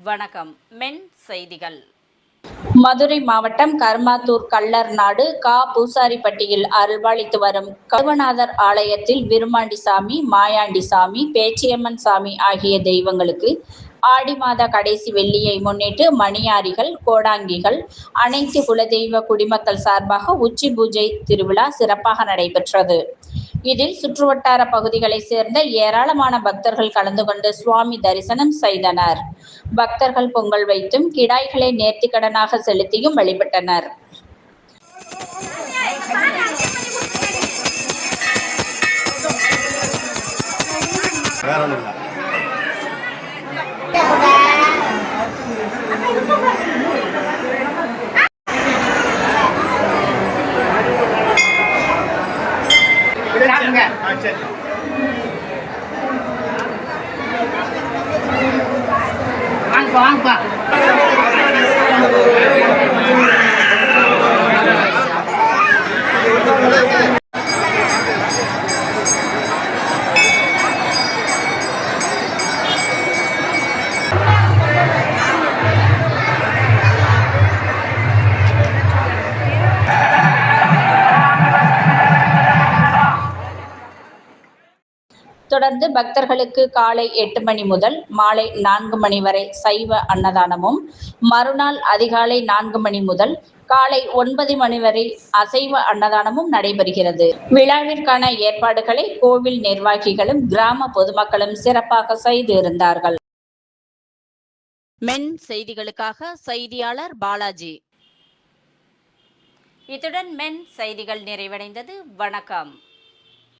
வணக்கம். மென் செய்திகள். மதுரை மாவட்டம் கர்மாத்தூர் கள்ளர் நாடு பூசாரிப்பட்டியில் அருள்பாலித்து வரும் கருவநாதர் ஆலயத்தில் விருமாண்டி சாமி, மாயாண்டி சாமி, பேச்சியம்மன் சாமி ஆகிய தெய்வங்களுக்கு ஆடி மாத கடைசி வெள்ளியை முன்னிட்டு மணியாரிகள், கோடாங்கிகள், அனைத்து குலதெய்வ குடிமக்கள் சார்பாக உச்சி பூஜை திருவிழா சிறப்பாக நடைபெற்றது. இதில் சுற்றுவட்டார பகுதிகளைச் சேர்ந்த ஏராளமான பக்தர்கள் கலந்து கொண்டு சுவாமி தரிசனம் செய்தனர். பக்தர்கள் பொங்கல் வைத்தும், கிடாய்களை நேர்த்திக்கடனாக செலுத்தியும் வழிபட்டனர். வாங்கப்பா. தொடர்ந்து பக்தர்களுக்கு காலை 8 மணி முதல் மாலை 4 மணி வரை சைவ அன்னதானமும், மறுநாள் அதிகாலை 4 மணி முதல் காலை 9 மணி வரை அசைவ அன்னதானமும் நடைபெறுகிறது. விழாவிற்கான ஏற்பாடுகளை கோவில் நிர்வாகிகளும், கிராம பொதுமக்களும் சிறப்பாக செய்து இருந்தார்கள். மென் செய்திகளுக்காக செய்தியாளர் பாலாஜி. இத்துடன் மென் செய்திகள் நிறைவடைந்தது. வணக்கம்.